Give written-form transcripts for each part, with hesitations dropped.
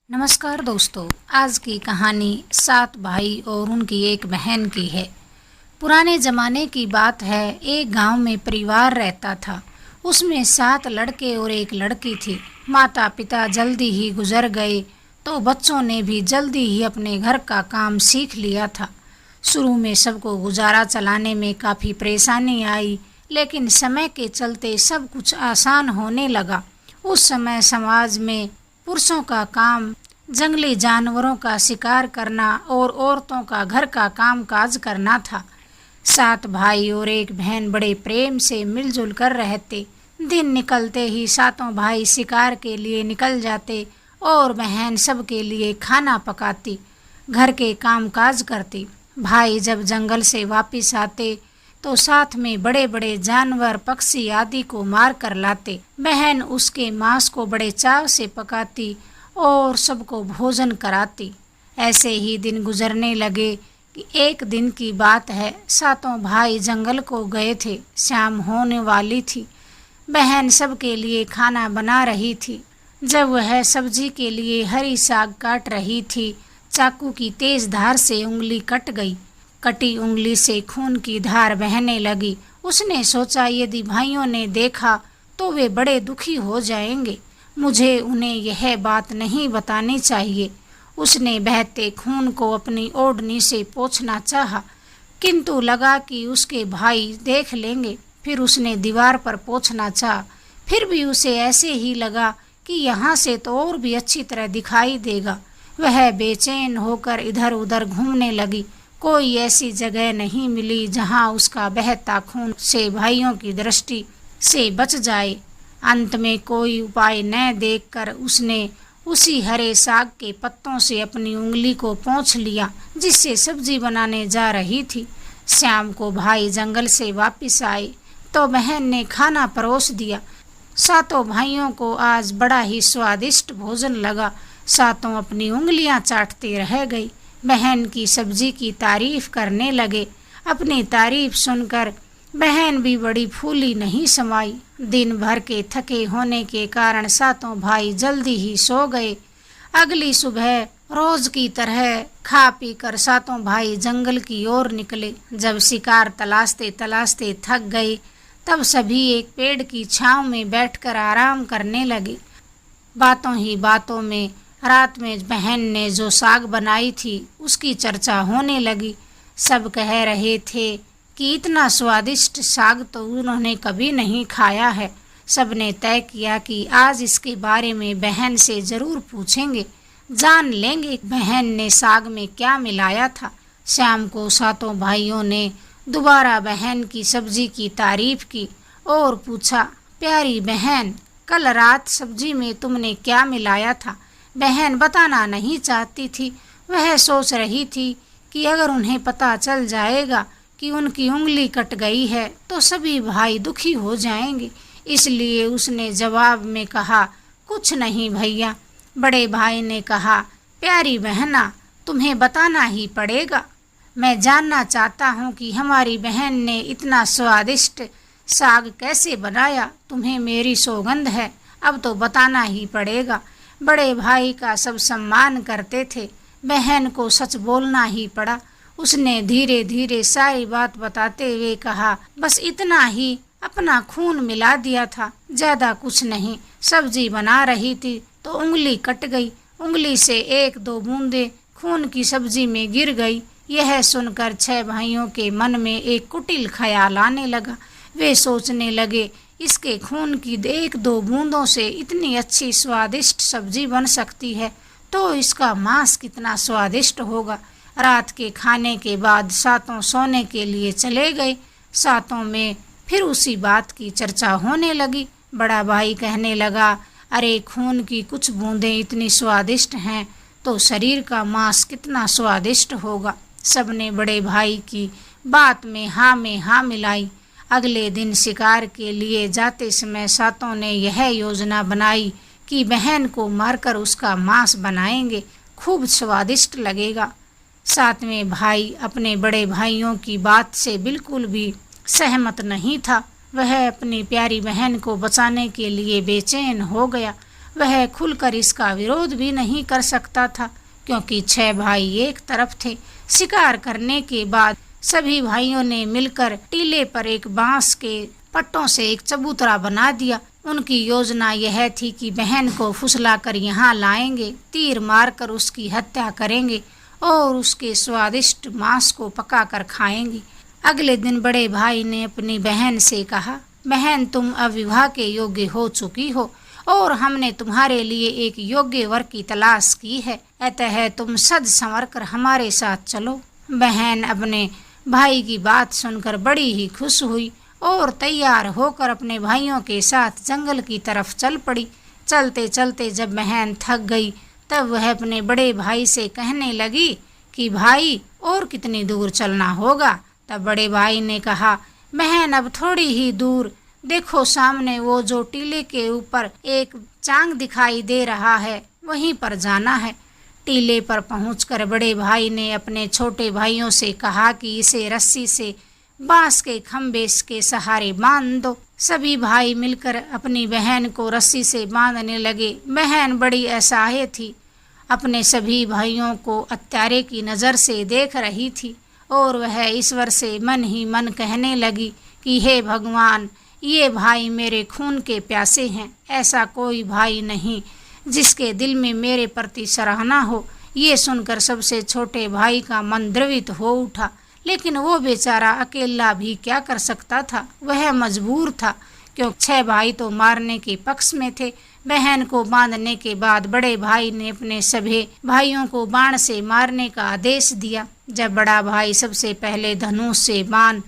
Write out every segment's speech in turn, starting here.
नमस्कार दोस्तों, आज की कहानी 7 भाई और उनकी एक बहन की है। पुराने ज़माने की बात है। एक गांव में परिवार रहता था। उसमें 7 लड़के और एक लड़की थी। माता पिता जल्दी ही गुजर गए तो बच्चों ने भी जल्दी ही अपने घर का काम सीख लिया था। शुरू में सबको गुजारा चलाने में काफ़ी परेशानी आई, लेकिन समय के चलते सब कुछ आसान होने लगा। उस समय समाज में पुरुषों का काम जंगली जानवरों का शिकार करना और औरतों का घर का काम काज करना था। 7 भाई और एक बहन बड़े प्रेम से मिलजुल कर रहते। दिन निकलते ही सातों भाई शिकार के लिए निकल जाते और बहन सबके लिए खाना पकाती, घर के काम काज करती। भाई जब जंगल से वापस आते तो साथ में बड़े बड़े जानवर पक्षी आदि को मार कर लाते। बहन उसके मांस को बड़े चाव से पकाती और सबको भोजन कराती। ऐसे ही दिन गुजरने लगे कि एक दिन की बात है, सातों भाई जंगल को गए थे। शाम होने वाली थी। बहन सबके लिए खाना बना रही थी। जब वह सब्जी के लिए हरी साग काट रही थी, चाकू की तेज धार से उंगली कट गई। कटी उंगली से खून की धार बहने लगी। उसने सोचा, यदि भाइयों ने देखा तो वे बड़े दुखी हो जाएंगे। मुझे उन्हें यह बात नहीं बतानी चाहिए। उसने बहते खून को अपनी ओढ़नी से पोंछना चाहा, किंतु लगा कि उसके भाई देख लेंगे। फिर उसने दीवार पर पोंछना चाहा, फिर भी उसे ऐसे ही लगा कि यहाँ से तो और भी अच्छी तरह दिखाई देगा। वह बेचैन होकर इधर उधर घूमने लगी। कोई ऐसी जगह नहीं मिली जहाँ उसका बहता खून से भाइयों की दृष्टि से बच जाए। अंत में कोई उपाय न देखकर उसने उसी हरे साग के पत्तों से अपनी उंगली को पोंछ लिया जिससे सब्जी बनाने जा रही थी। शाम को भाई जंगल से वापस आए तो बहन ने खाना परोस दिया। सातों भाइयों को आज बड़ा ही स्वादिष्ट भोजन लगा। सातों अपनी उंगलियां चाटते रह गई। बहन की सब्जी की तारीफ करने लगे। अपनी तारीफ सुनकर बहन भी बड़ी फूली नहीं समाई। दिन भर के थके होने के कारण सातों भाई जल्दी ही सो गए। अगली सुबह रोज की तरह खा पी कर सातों भाई जंगल की ओर निकले। जब शिकार तलाशते तलाशते थक गए तब सभी एक पेड़ की छांव में बैठकर आराम करने लगे। बातों ही बातों में रात में बहन ने जो साग बनाई थी उसकी चर्चा होने लगी। सब कह रहे थे कि इतना स्वादिष्ट साग तो उन्होंने कभी नहीं खाया है। सबने तय किया कि आज इसके बारे में बहन से ज़रूर पूछेंगे, जान लेंगे बहन ने साग में क्या मिलाया था। शाम को सातों भाइयों ने दोबारा बहन की सब्जी की तारीफ की और पूछा, प्यारी बहन, कल रात सब्जी में तुमने क्या मिलाया था? बहन बताना नहीं चाहती थी। वह सोच रही थी कि अगर उन्हें पता चल जाएगा कि उनकी उंगली कट गई है तो सभी भाई दुखी हो जाएंगे। इसलिए उसने जवाब में कहा, कुछ नहीं भैया। बड़े भाई ने कहा, प्यारी बहना, तुम्हें बताना ही पड़ेगा। मैं जानना चाहता हूँ कि हमारी बहन ने इतना स्वादिष्ट साग कैसे बनाया। तुम्हें मेरी सौगंध है, अब तो बताना ही पड़ेगा। बड़े भाई का सब सम्मान करते थे। बहन को सच बोलना ही पड़ा। उसने धीरे धीरे सारी बात बताते हुए कहा, बस इतना ही, अपना खून मिला दिया था, ज़्यादा कुछ नहीं। सब्जी बना रही थी तो उंगली कट गई। उंगली से 1-2 बूंदें खून की सब्जी में गिर गई। यह सुनकर 6 भाइयों के मन में एक कुटिल ख्याल आने लगा। वे सोचने लगे, इसके खून की 1-2 बूंदों से इतनी अच्छी स्वादिष्ट सब्जी बन सकती है तो इसका मांस कितना स्वादिष्ट होगा। रात के खाने के बाद सातों सोने के लिए चले गए। सातों में फिर उसी बात की चर्चा होने लगी। बड़ा भाई कहने लगा, अरे खून की कुछ बूंदें इतनी स्वादिष्ट हैं तो शरीर का मांस कितना स्वादिष्ट होगा। सबने बड़े भाई की बात में हाँ मिलाई। अगले दिन शिकार के लिए जाते समय सातों ने यह योजना बनाई कि बहन को मारकर उसका मांस बनाएंगे, खूब स्वादिष्ट लगेगा। 7वें भाई अपने बड़े भाइयों की बात से बिल्कुल भी सहमत नहीं था। वह अपनी प्यारी बहन को बचाने के लिए बेचैन हो गया। वह खुलकर इसका विरोध भी नहीं कर सकता था, क्योंकि 6 भाई एक तरफ थे। शिकार करने के बाद सभी भाइयों ने मिलकर टीले पर एक बांस के पट्टों से एक चबूतरा बना दिया। उनकी योजना यह थी कि बहन को फुसलाकर यहाँ लाएंगे, तीर मारकर उसकी हत्या करेंगे और उसके स्वादिष्ट मांस को पकाकर खाएंगे। अगले दिन बड़े भाई ने अपनी बहन से कहा, बहन, तुम अब विवाह के योग्य हो चुकी हो और हमने तुम्हारे लिए एक योग्य वर की तलाश की है, अतः तुम सज संवर कर हमारे साथ चलो। बहन अपने भाई की बात सुनकर बड़ी ही खुश हुई और तैयार होकर अपने भाइयों के साथ जंगल की तरफ चल पड़ी। चलते चलते जब बहन थक गई तब वह अपने बड़े भाई से कहने लगी कि भाई, और कितनी दूर चलना होगा। तब बड़े भाई ने कहा, बहन, अब थोड़ी ही दूर, देखो सामने वो जो टीले के ऊपर एक चांग दिखाई दे रहा है, वहीं पर जाना है। टीले पर पहुंचकर बड़े भाई ने अपने छोटे भाइयों से कहा कि इसे रस्सी से बांस के खंभे के सहारे बांध दो। सभी भाई मिलकर अपनी बहन को रस्सी से बांधने लगे। बहन बड़ी असहाय थी, अपने सभी भाइयों को हत्यारे की नज़र से देख रही थी और वह ईश्वर से मन ही मन कहने लगी कि हे भगवान, ये भाई मेरे खून के प्यासे हैं। ऐसा कोई भाई नहीं जिसके दिल में मेरे प्रति सराहना हो। ये सुनकर सबसे छोटे भाई का मन द्रवित हो उठा, लेकिन वो बेचारा अकेला भी क्या कर सकता था। वह मजबूर था, क्योंकि 6 भाई तो मारने के पक्ष में थे। बहन को बांधने के बाद बड़े भाई ने अपने सभी भाइयों को बाण से मारने का आदेश दिया। जब बड़ा भाई सबसे पहले धनुष से बाण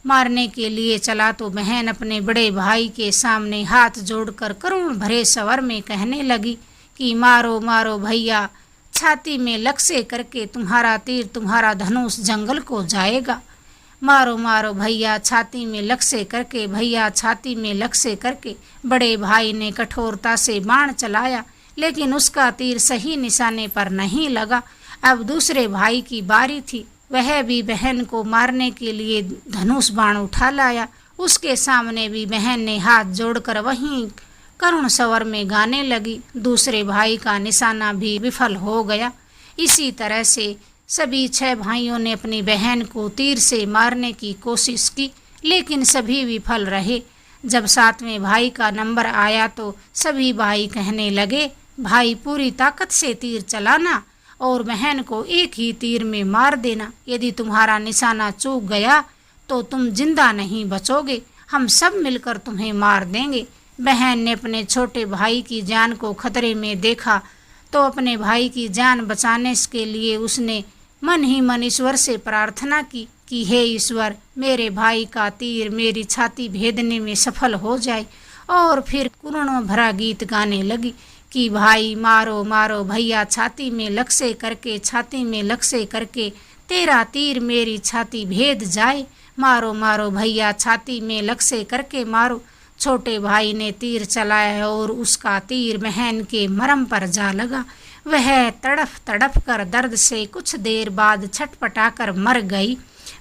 मारने के लिए चला तो बहन अपने बड़े भाई के सामने हाथ जोड़कर करुण भरे स्वर में कहने लगी कि मारो मारो भैया, छाती में लक्ष्य करके तुम्हारा तीर, तुम्हारा धनुष जंगल को जाएगा। मारो मारो भैया, छाती में लक्ष्य करके, भैया छाती में लक्ष्य करके। बड़े भाई ने कठोरता से बाण चलाया, लेकिन उसका तीर सही निशाने पर नहीं लगा। अब दूसरे भाई की बारी थी। वह भी बहन को मारने के लिए धनुष बाण उठा लाया। उसके सामने भी बहन ने हाथ जोड़कर वहीं करुण स्वर में गाने लगी। दूसरे भाई का निशाना भी विफल हो गया। इसी तरह से सभी 6 भाइयों ने अपनी बहन को तीर से मारने की कोशिश की, लेकिन सभी विफल रहे। जब 7वें भाई का नंबर आया तो सभी भाई कहने लगे, भाई पूरी ताकत से तीर चलाना और बहन को एक ही तीर में मार देना। यदि तुम्हारा निशाना चूक गया तो तुम जिंदा नहीं बचोगे, हम सब मिलकर तुम्हें मार देंगे। बहन ने अपने छोटे भाई की जान को खतरे में देखा तो अपने भाई की जान बचाने के लिए उसने मन ही मन ईश्वर से प्रार्थना की कि हे ईश्वर, मेरे भाई का तीर मेरी छाती भेदने में सफल हो जाए। और फिर करुणा भरा गीत गाने लगी कि भाई मारो मारो भैया, छाती में लक्ष्य करके, छाती में लक्ष्य करके, तेरा तीर मेरी छाती भेद जाए। मारो मारो भैया, छाती में लक्ष्य करके मारो। छोटे भाई ने तीर चलाया और उसका तीर बहन के मरम पर जा लगा। वह तड़फ तड़फ कर दर्द से कुछ देर बाद छटपटाकर मर गई।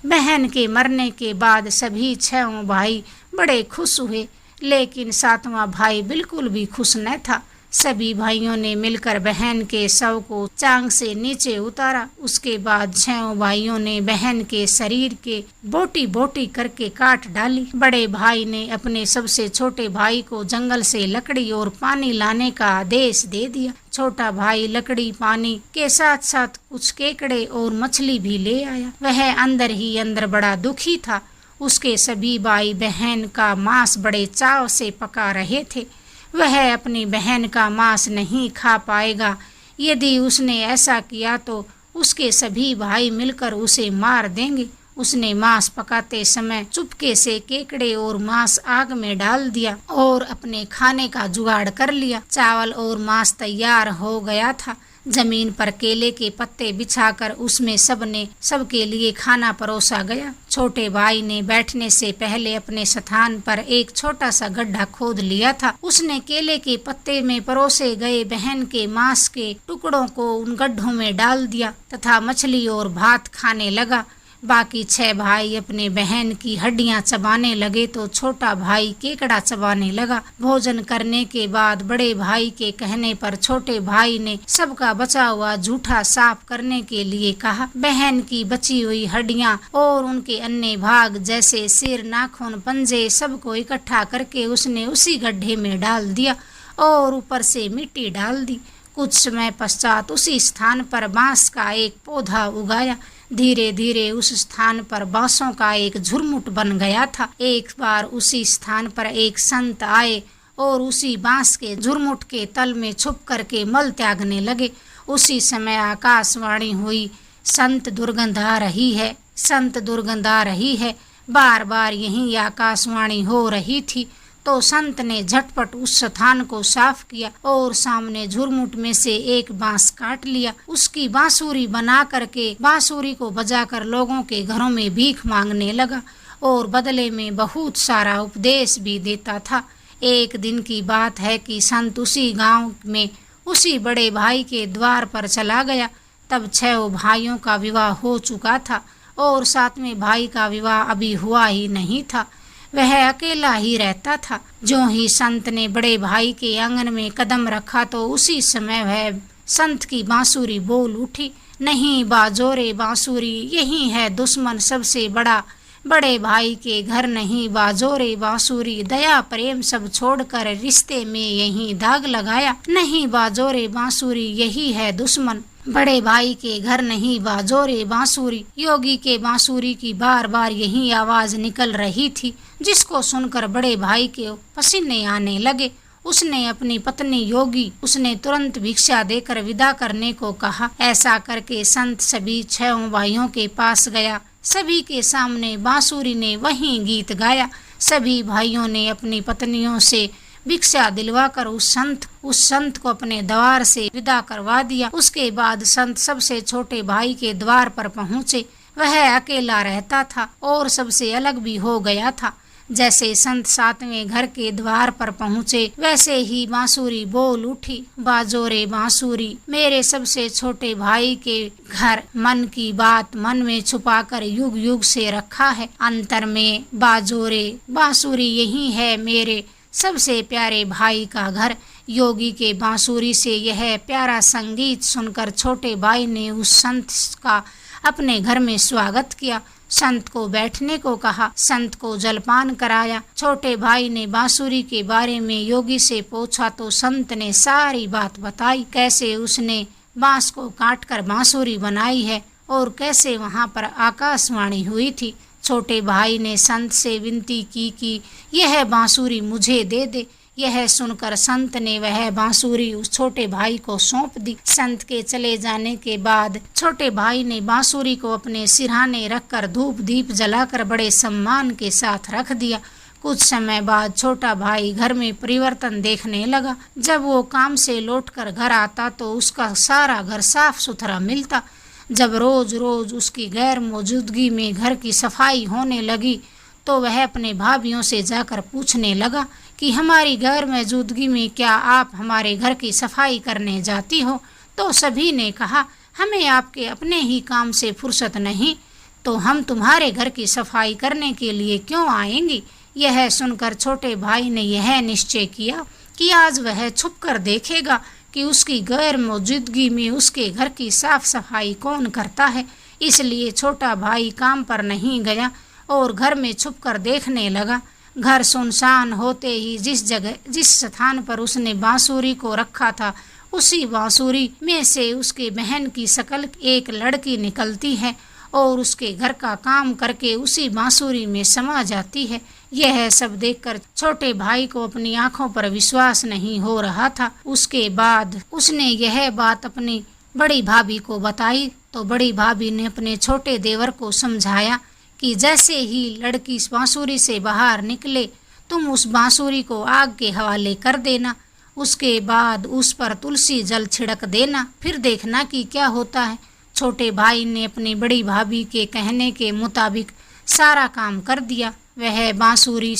बहन के मरने के बाद सभी 6 भाई बड़े खुश हुए, लेकिन 7वां भाई बिल्कुल भी खुश न था। सभी भाइयों ने मिलकर बहन के शव को चांग से नीचे उतारा। उसके बाद 6 भाइयों ने बहन के शरीर के बोटी बोटी करके काट डाली। बड़े भाई ने अपने सबसे छोटे भाई को जंगल से लकड़ी और पानी लाने का आदेश दे दिया। छोटा भाई लकड़ी पानी के साथ साथ कुछ केकड़े और मछली भी ले आया। वह अंदर ही अंदर बड़ा दुखी था। उसके सभी भाई बहन का मांस बड़े चाव से पका रहे थे। वह अपनी बहन का मांस नहीं खा पाएगा। यदि उसने ऐसा किया तो उसके सभी भाई मिलकर उसे मार देंगे। उसने मांस पकाते समय चुपके से केकड़े और मांस आग में डाल दिया और अपने खाने का जुगाड़ कर लिया। चावल और मांस तैयार हो गया था। जमीन पर केले के पत्ते बिछाकर उसमें सबके लिए खाना परोसा गया। छोटे भाई ने बैठने से पहले अपने स्थान पर एक छोटा सा गड्ढा खोद लिया था। उसने केले के पत्ते में परोसे गए बहन के मांस के टुकड़ों को उन गड्ढों में डाल दिया तथा मछली और भात खाने लगा। बाकी 6 भाई अपने बहन की हड्डियां चबाने लगे तो छोटा भाई केकड़ा चबाने लगा। भोजन करने के बाद बड़े भाई के कहने पर छोटे भाई ने सबका बचा हुआ जूठा साफ करने के लिए कहा। बहन की बची हुई हड्डियां और उनके अन्य भाग जैसे सिर, नाखून, पंजे सबको इकट्ठा करके उसने उसी गड्ढे में डाल दिया और ऊपर से मिट्टी डाल दी। कुछ समय पश्चात उसी स्थान पर बांस का एक पौधा उगाया। धीरे धीरे उस स्थान पर बांसों का एक झुरमुट बन गया था। एक बार उसी स्थान पर एक संत आए और उसी बांस के झुरमुट के तल में छुप करके मल त्यागने लगे। उसी समय आकाशवाणी हुई, संत दुर्गंध आ रही है, संत दुर्गंध आ रही है। बार बार यही आकाशवाणी हो रही थी तो संत ने झटपट उस स्थान को साफ किया और सामने झुरमुट में से एक बांस काट लिया। उसकी बांसुरी बना करके बांसुरी को बजाकर लोगों के घरों में भीख मांगने लगा और बदले में बहुत सारा उपदेश भी देता था। एक दिन की बात है कि संत उसी गांव में उसी बड़े भाई के द्वार पर चला गया। तब 6 भाइयों का विवाह हो चुका था और 7वें भाई का विवाह अभी हुआ ही नहीं था। वह अकेला ही रहता था। जो ही संत ने बड़े भाई के आंगन में कदम रखा तो उसी समय वह संत की बांसुरी बोल उठी, नहीं बाजोरे बांसुरी, यही है दुश्मन सबसे बड़ा। बड़े भाई के घर नहीं बाजोरे बांसुरी, दया प्रेम सब छोड़कर रिश्ते में यही दाग लगाया। नहीं बाजोरे बांसुरी, यही है दुश्मन। बड़े भाई के घर नहीं बाजोरे बांसुरी। योगी के बांसुरी की बार बार यही आवाज निकल रही थी, जिसको सुनकर बड़े भाई के पसीने आने लगे। उसने अपनी पत्नी योगी उसने तुरंत भिक्षा देकर विदा करने को कहा। ऐसा करके संत सभी 6 भाइयों के पास गया। सभी के सामने बांसुरी ने वही गीत गाया। सभी भाइयों ने अपनी पत्नियों से भिक्षा दिलवाकर उस संत को अपने द्वार से विदा करवा दिया। उसके बाद संत सबसे छोटे भाई के द्वार पर पहुँचे। वह अकेला रहता था और सबसे अलग भी हो गया था। जैसे संत 7वें घर के द्वार पर पहुँचे वैसे ही बांसुरी बोल उठी, बाजोरे बांसुरी, मेरे सबसे छोटे भाई के घर मन की बात मन में छुपाकर युग युग से रखा है। अंतर में बाजोरे बांसुरी, यही है मेरे सबसे प्यारे भाई का घर। योगी के बांसुरी से यह प्यारा संगीत सुनकर छोटे भाई ने उस संत का अपने घर में स्वागत किया। संत को बैठने को कहा, संत को जलपान कराया। छोटे भाई ने बांसुरी के बारे में योगी से पूछा तो संत ने सारी बात बताई, कैसे उसने बांस को काटकर बांसुरी बनाई है और कैसे वहां पर आकाशवाणी हुई थी। छोटे भाई ने संत से विनती की कि यह बांसुरी मुझे दे दे। यह सुनकर संत ने वह बांसुरी उस छोटे भाई को सौंप दी। संत के चले जाने के बाद छोटे भाई ने बांसुरी को अपने सिरहाने रखकर धूप दीप जलाकर बड़े सम्मान के साथ रख दिया। कुछ समय बाद छोटा भाई घर में परिवर्तन देखने लगा। जब वो काम से लौटकर घर आता तो उसका सारा घर साफ सुथरा मिलता। जब रोज रोज उसकी गैर मौजूदगी में घर की सफाई होने लगी तो वह अपने भाभीयों से जाकर पूछने लगा कि हमारी गैर मौजूदगी में क्या आप हमारे घर की सफाई करने जाती हो? तो सभी ने कहा, हमें आपके अपने ही काम से फुर्सत नहीं, तो हम तुम्हारे घर की सफाई करने के लिए क्यों आएंगी? यह सुनकर छोटे भाई ने यह निश्चय किया कि आज वह छुप कर देखेगा कि उसकी गैर मौजूदगी में उसके घर की साफ सफाई कौन करता है। इसलिए छोटा भाई काम पर नहीं गया और घर में छुप कर देखने लगा। घर सुनसान होते ही जिस स्थान पर उसने बांसुरी को रखा था उसी बांसुरी में से उसके बहन की शकल एक लड़की निकलती है और उसके घर का काम करके उसी बांसुरी में समा जाती है। यह सब देखकर छोटे भाई को अपनी आंखों पर विश्वास नहीं हो रहा था। उसके बाद उसने यह बात अपनी बड़ी भाभी को बताई तो बड़ी भाभी ने अपने छोटे देवर को समझाया कि जैसे ही लड़की बांसुरी से बाहर निकले तुम उस बांसुरी को आग के हवाले कर देना। उसके बाद उस पर तुलसी जल छिड़क देना, फिर देखना कि क्या होता है। छोटे भाई ने अपनी बड़ी भाभी के कहने के मुताबिक सारा काम कर दिया। वह बांसुरी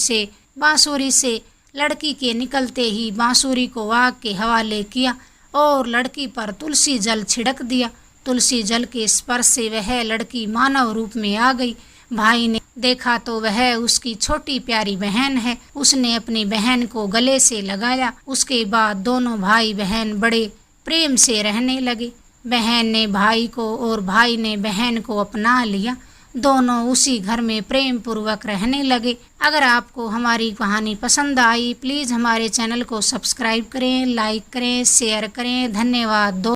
से लड़की के निकलते ही बांसुरी को आग के हवाले किया और लड़की पर तुलसी जल छिड़क दिया। तुलसी जल के स्पर्श से वह लड़की मानव रूप में आ गई। भाई ने देखा तो वह उसकी छोटी प्यारी बहन है। उसने अपनी बहन को गले से लगाया। उसके बाद दोनों भाई बहन बड़े प्रेम से रहने लगे। बहन ने भाई को और भाई ने बहन को अपना लिया। दोनों उसी घर में प्रेम पूर्वक रहने लगे। अगर आपको हमारी कहानी पसंद आई, प्लीज़ हमारे चैनल को सब्सक्राइब करें, लाइक करें, शेयर करें। धन्यवाद।